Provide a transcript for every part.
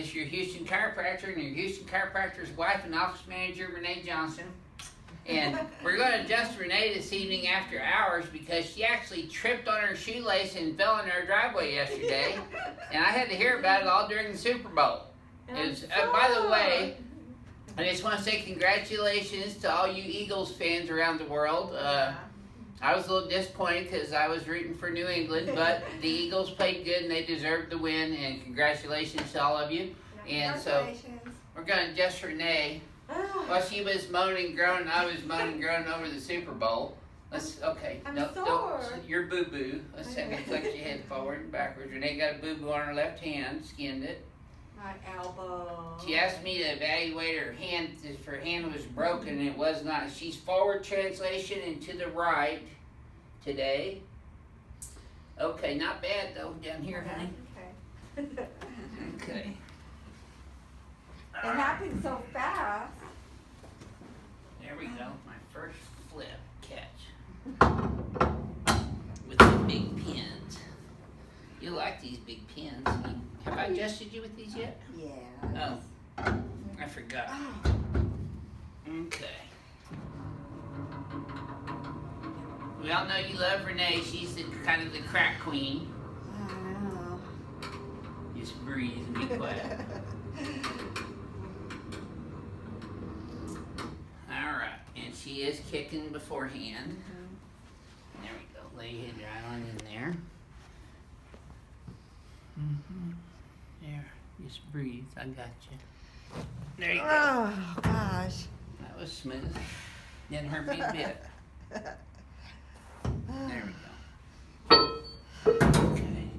is your Houston chiropractor and your Houston chiropractor's wife and office manager, Renae Johnson. And we're going to adjust Renae this evening after hours because she actually tripped on her shoelace and fell in our driveway yesterday. And I had to hear about it all during the Super Bowl. By the way, I just want to say congratulations to all you Eagles fans around the world. I was a little disappointed because I was rooting for New England, but the Eagles played good and they deserved the win, and congratulations to all of you. And so we're going to adjust Renae. While she was moaning and groaning, I was moaning and groaning over the Super Bowl. You're boo-boo. Let's flex your head forward and backwards. Renae got a boo-boo on her left hand, skinned it. My elbow. She asked me to evaluate her hand if her hand was broken, and it was not. She's forward translation and to the right today. Okay, not bad though down here, honey. Okay. Okay. It happened so fast. There we go. My first flip catch with the big pins. You like these big pins? Have I adjusted you with these yet? Yeah. Oh, I forgot. Okay. We all know you love Renae. She's kind of the crack queen. Wow. Just breathe and be quiet. All right, and she is kicking beforehand. There we go. Lay your head right on in there. There. Just breathe. I got you. There you go. Oh gosh. That was smooth. Didn't hurt me a bit. There we go. Okay.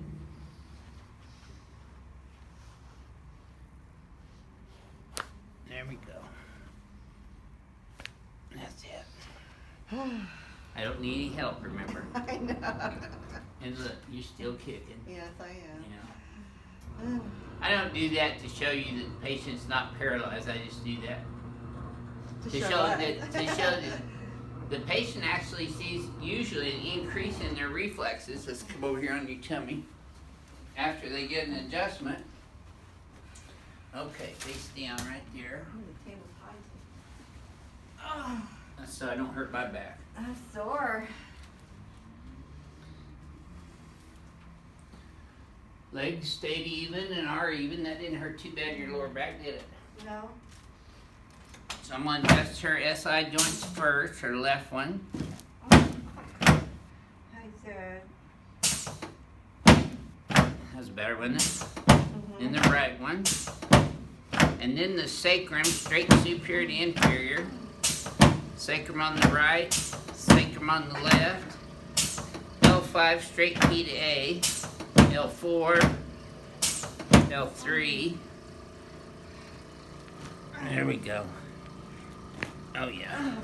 There we go. That's it. I don't need any help, remember? I know. And look, you're still kicking. Yes, I am. You know. I don't do that to show you that the patient's not paralyzed. I just do that to show that the patient actually sees usually an increase in their reflexes. Let's come over here on your tummy after they get an adjustment. Okay, face down right there. The table's high. That's so I don't hurt my back. I'm sore. Legs stayed even and are even. That didn't hurt too bad in your lower back, did it? No. So I'm going to adjust her SI joints first, her left one. Hi, sir. That's better, wasn't it? Then the right one. And then the sacrum, straight superior to inferior. Sacrum on the right, sacrum on the left. L5, straight P to A. L4, L3. There we go. Oh yeah.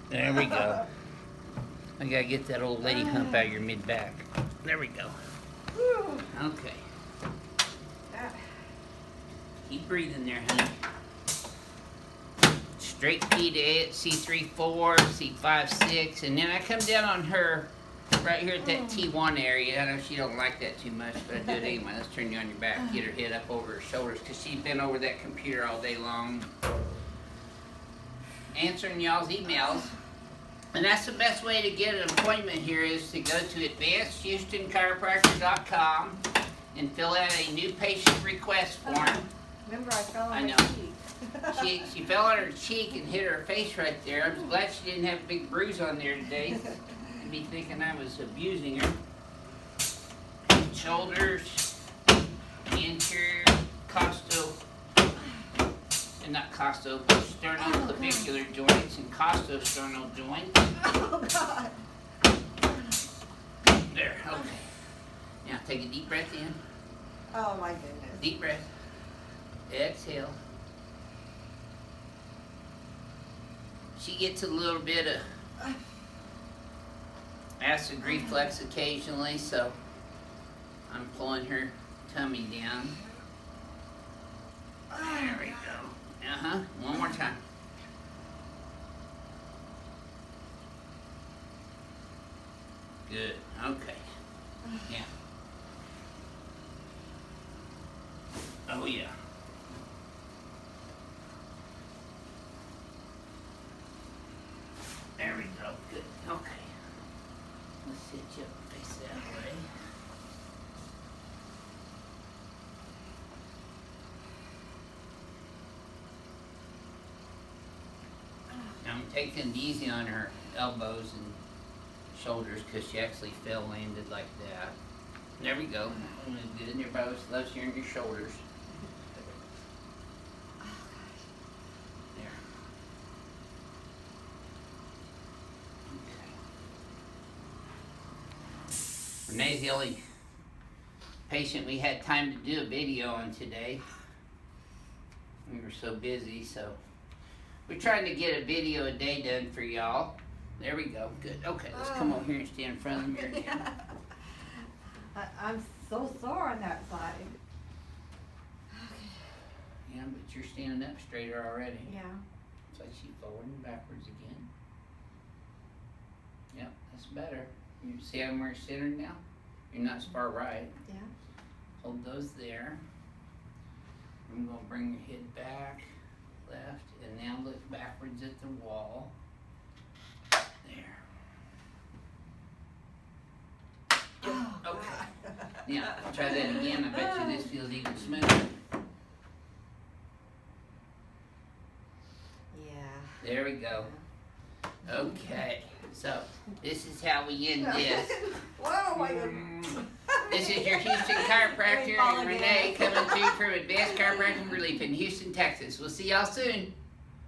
There we go. I gotta get that old lady hump out of your mid back. There we go. Okay. Keep breathing there, honey. Straight P to A at C3-4, C5-6, and then I come down on her right here at that T1 area. I know she don't like that too much, but I do it anyway. Let's turn you on your back. Get her head up over her shoulders because she's been over that computer all day long answering y'all's emails. And that's the best way to get an appointment here is to go to advancedchiropractor.com and fill out a new patient request form. Remember, I fell on I my know. cheek. She fell on her cheek and hit her face right there. I'm glad she didn't have a big bruise on there today. I'd be thinking I was abusing her. Shoulders, the interior, sternoclavicular joints and costosternal joints. Oh, God. There, okay. Now take a deep breath in. Oh, my goodness. Deep breath. Exhale. She gets a little bit of acid reflux occasionally, so I'm pulling her tummy down. There we go. One more time. Good. Okay. Yeah. Oh yeah. There we go. Good. Okay. Let's sit you up and face that way. Now I'm taking it easy on her elbows and shoulders because she actually fell landed like that. There we go. Good in your bows, loves you in your shoulders. There. Okay. Renee's the only patient we had time to do a video on today. We were so busy, so we're trying to get a video a day done for y'all. There we go. Good. Okay, let's come over here and stand in front of the mirror again. I'm so sore on that side. Yeah, but you're standing up straighter already. Yeah. It's like she's forward and backwards again. Yep, that's better. You see how we're centered now? You're not as far right. Yeah. Hold those there. I'm going to bring your head back, left, and now look backwards at the wall. There. Oh, Okay. Now, try that again. I bet you this feels even smoother. Yeah. There we go. Okay. So, this is how we end this. Whoa, my goodness. This is your Houston chiropractor, Let me fall Renae, again. coming to you from Advanced Chiropractic Relief in Houston, Texas. We'll see y'all soon.